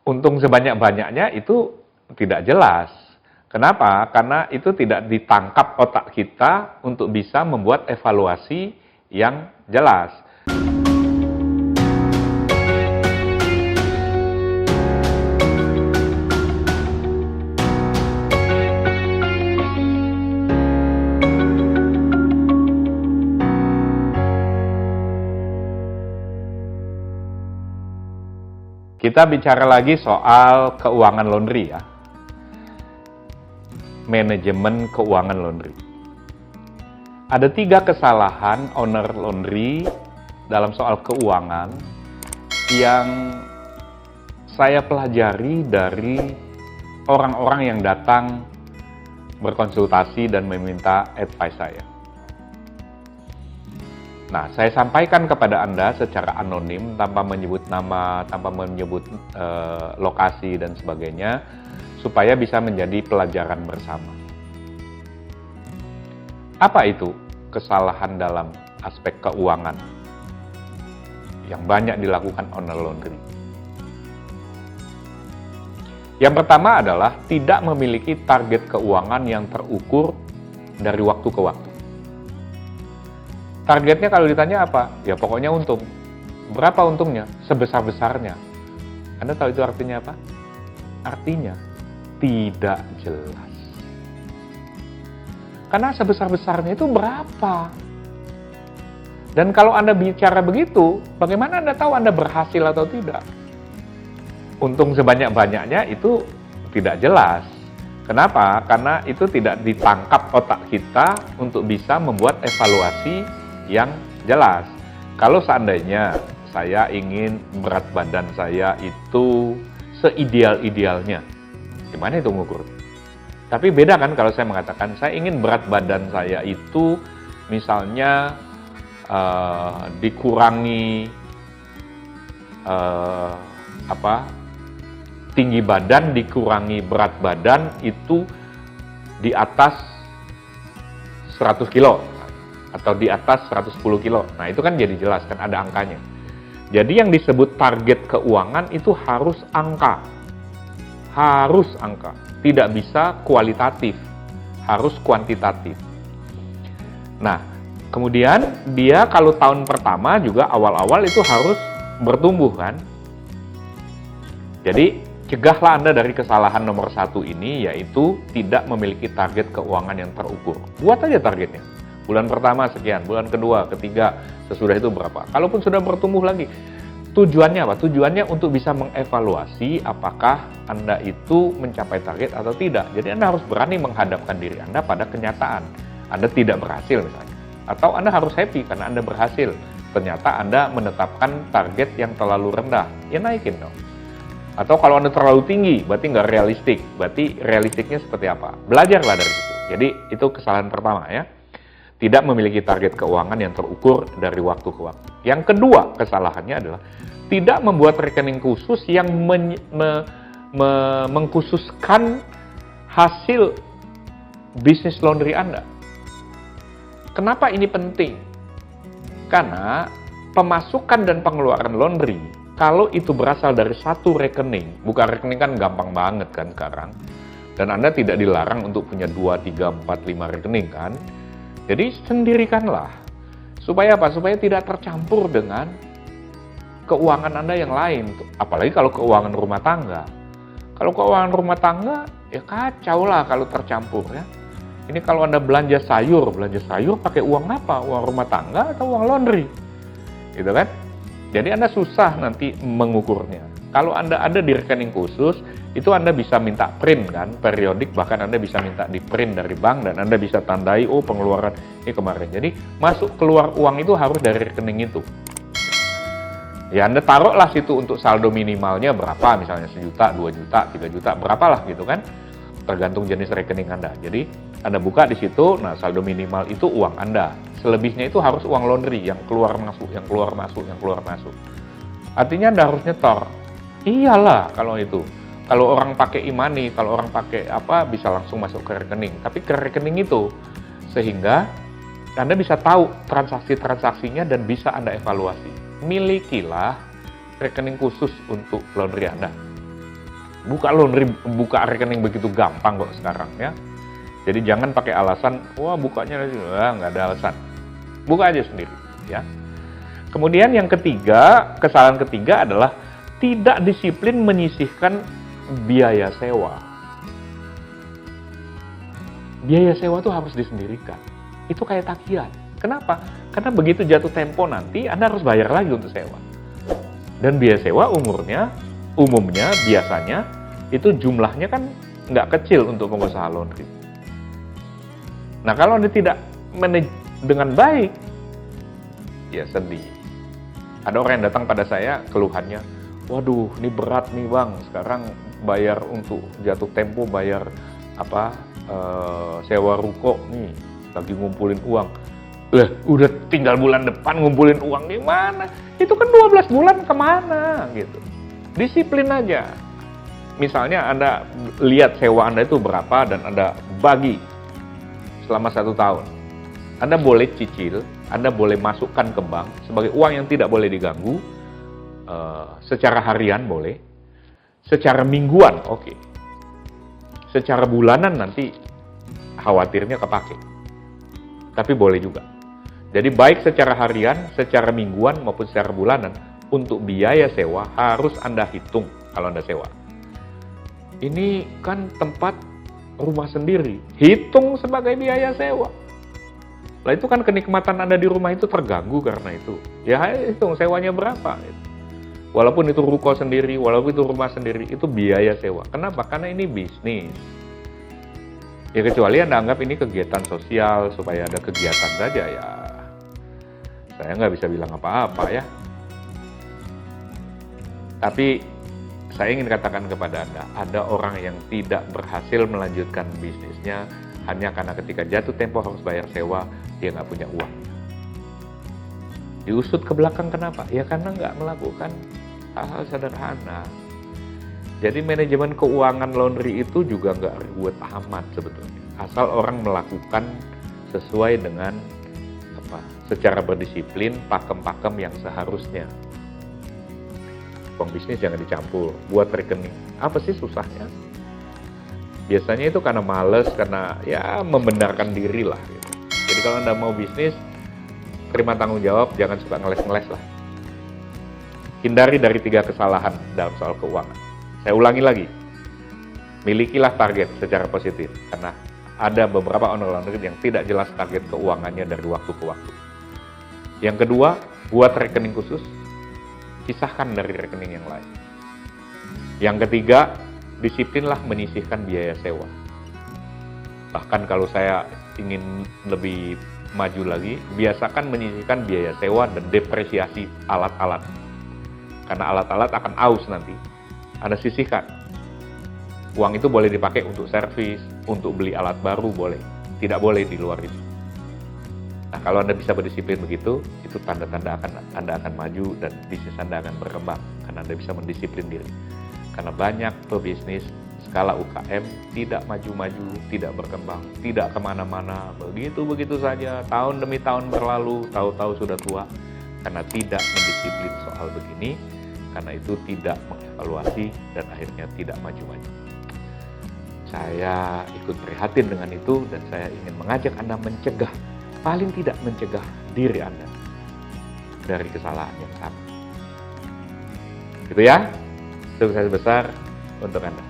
Untung sebanyak-banyaknya itu tidak jelas. Kenapa? Karena itu tidak ditangkap otak kita untuk bisa membuat evaluasi yang jelas. Kita bicara lagi soal keuangan laundry ya. Manajemen keuangan laundry. Ada 3 kesalahan owner laundry dalam soal keuangan yang saya pelajari dari orang-orang yang datang berkonsultasi dan meminta advice saya. Nah, saya sampaikan kepada Anda secara anonim, tanpa menyebut nama, tanpa menyebut lokasi dan sebagainya, supaya bisa menjadi pelajaran bersama. Apa itu kesalahan dalam aspek keuangan yang banyak dilakukan owner laundry? Yang pertama adalah tidak memiliki target keuangan yang terukur dari waktu ke waktu. Targetnya kalau ditanya apa? Ya pokoknya untung. Berapa untungnya? Sebesar-besarnya. Anda tahu itu artinya apa? Artinya tidak jelas. Karena sebesar-besarnya itu berapa? Dan kalau Anda bicara begitu, bagaimana Anda tahu Anda berhasil atau tidak? Untung sebanyak-banyaknya itu tidak jelas. Kenapa? Karena itu tidak ditangkap otak kita untuk bisa membuat evaluasi yang jelas. Kalau seandainya saya ingin berat badan saya itu seideal-idealnya, gimana itu ngukur? Tapi beda kan kalau saya mengatakan saya ingin berat badan saya itu misalnya dikurangi tinggi badan dikurangi berat badan itu di atas 100 kilo atau di atas 110 kilo. Nah, itu kan jadi jelas kan ada angkanya. Jadi yang disebut target keuangan itu harus angka. Harus angka. Tidak bisa kualitatif. Harus kuantitatif. Nah, kemudian dia kalau tahun pertama juga awal-awal itu harus bertumbuh kan. Jadi, cegahlah Anda dari kesalahan nomor 1 ini, yaitu tidak memiliki target keuangan yang terukur. Buat aja targetnya. Bulan pertama sekian, bulan kedua, ketiga, sesudah itu berapa. Kalaupun sudah bertumbuh lagi, tujuannya apa? Tujuannya untuk bisa mengevaluasi apakah Anda itu mencapai target atau tidak. Jadi Anda harus berani menghadapkan diri Anda pada kenyataan. Anda tidak berhasil misalnya. Atau Anda harus happy karena Anda berhasil. Ternyata Anda menetapkan target yang terlalu rendah. Ya naikin dong. Atau kalau Anda terlalu tinggi, berarti nggak realistik. Berarti realistiknya seperti apa? Belajarlah dari situ. Jadi itu kesalahan pertama ya. Tidak memiliki target keuangan yang terukur dari waktu ke waktu. Yang kedua kesalahannya adalah tidak membuat rekening khusus yang mengkhususkan hasil bisnis laundry Anda. Kenapa ini penting? Karena pemasukan dan pengeluaran laundry, kalau itu berasal dari satu rekening, buka rekening kan gampang banget kan sekarang, dan Anda tidak dilarang untuk punya 2, 3, 4, 5 rekening kan. Jadi sendirikanlah. Supaya apa? Supaya tidak tercampur dengan keuangan Anda yang lain. Apalagi kalau keuangan rumah tangga. Kalau keuangan rumah tangga, ya kacau lah kalau tercampur ya. Ini kalau Anda belanja sayur pakai uang apa? Uang rumah tangga atau uang laundry? Gitu kan? Jadi Anda susah nanti mengukurnya. Kalau Anda ada di rekening khusus, itu Anda bisa minta print kan, periodik, bahkan Anda bisa minta di print dari bank dan Anda bisa tandai, oh pengeluaran ini kemarin. Jadi masuk keluar uang itu harus dari rekening itu. Ya Anda taruhlah situ untuk saldo minimalnya berapa, misalnya 1 juta, 2 juta, 3 juta, berapalah gitu kan. Tergantung jenis rekening Anda. Jadi Anda buka di situ, nah saldo minimal itu uang Anda. Selebihnya itu harus uang laundry, yang keluar masuk, yang keluar masuk, yang keluar masuk. Artinya Anda harus nyetor. Iyalah kalau itu. Kalau orang pakai e-money, kalau orang pakai apa, bisa langsung masuk ke rekening. Tapi ke rekening itu, sehingga Anda bisa tahu transaksi-transaksinya dan bisa Anda evaluasi. Milikilah rekening khusus untuk laundry Anda. Buka laundry, buka rekening begitu gampang kok sekarang ya. Jadi jangan pakai alasan, wah bukanya nggak ada alasan. Buka aja sendiri ya. Kemudian yang ketiga, kesalahan ketiga adalah tidak disiplin menyisihkan biaya sewa. Biaya sewa tuh harus disendirikan. Itu kayak tagihan. Kenapa? Karena begitu jatuh tempo nanti Anda harus bayar lagi untuk sewa. Dan biaya sewa umumnya biasanya itu jumlahnya kan nggak kecil untuk pengusaha laundry. Nah kalau Anda tidak manage dengan baik, ya sedih. Ada orang yang datang pada saya keluhannya, waduh ini berat nih bang, sekarang bayar untuk jatuh tempo, bayar sewa ruko nih, lagi ngumpulin uang. Udah tinggal bulan depan ngumpulin uang gimana? Itu kan 12 bulan kemana gitu. Disiplin aja. Misalnya Anda lihat sewa Anda itu berapa dan Anda bagi selama 1 tahun. Anda boleh cicil, Anda boleh masukkan ke bank sebagai uang yang tidak boleh diganggu, secara harian boleh, secara mingguan oke. Secara bulanan nanti khawatirnya kepake. Tapi boleh juga. Jadi baik secara harian, secara mingguan maupun secara bulanan, untuk biaya sewa harus Anda hitung kalau Anda sewa. Ini kan tempat rumah sendiri, hitung sebagai biaya sewa. Lah itu kan kenikmatan Anda di rumah itu terganggu karena itu. Ya hitung sewanya berapa. Walaupun itu ruko sendiri, walaupun itu rumah sendiri, itu biaya sewa. Kenapa? Karena ini bisnis. Ya kecuali Anda anggap ini kegiatan sosial, supaya ada kegiatan saja ya. Saya nggak bisa bilang apa-apa ya. Tapi saya ingin katakan kepada Anda, ada orang yang tidak berhasil melanjutkan bisnisnya hanya karena ketika jatuh tempo harus bayar sewa, dia nggak punya uang. Diusut ke belakang kenapa? Ya karena nggak melakukan hal-hal sederhana. Jadi manajemen keuangan laundry itu juga nggak ribet amat sebetulnya. Asal orang melakukan sesuai dengan secara berdisiplin, pakem-pakem yang seharusnya. Uang bisnis jangan dicampur, buat rekening. Apa sih susahnya? Biasanya itu karena males, karena ya membenarkan diri lah. Gitu. Jadi kalau Anda mau bisnis, terima tanggung jawab, jangan suka ngeles-ngeles lah. Hindari dari 3 kesalahan dalam soal keuangan. Saya ulangi lagi, milikilah target secara positif, karena ada beberapa owner laundry yang tidak jelas target keuangannya dari waktu ke waktu. Yang kedua, buat rekening khusus, pisahkan dari rekening yang lain. Yang ketiga, disiplinlah menyisihkan biaya sewa. Bahkan kalau saya ingin lebih maju lagi, biasakan menyisihkan biaya sewa dan depresiasi alat-alat. Karena alat-alat akan aus nanti. Anda sisihkan. Uang itu boleh dipakai untuk servis, untuk beli alat baru boleh. Tidak boleh di luar itu. Nah, kalau Anda bisa berdisiplin begitu, itu tanda-tanda Anda akan maju dan bisnis Anda akan berkembang. Karena Anda bisa mendisiplin diri. Karena banyak pebisnis skala UKM tidak maju-maju, tidak berkembang, tidak kemana-mana, begitu-begitu saja, tahun demi tahun berlalu, tahu-tahu sudah tua, karena tidak mendisiplin soal begini, karena itu tidak mengevaluasi dan akhirnya tidak maju-maju. Saya ikut prihatin dengan itu dan saya ingin mengajak Anda mencegah, paling tidak mencegah diri Anda dari kesalahan yang sama. Gitu ya, sukses besar untuk Anda.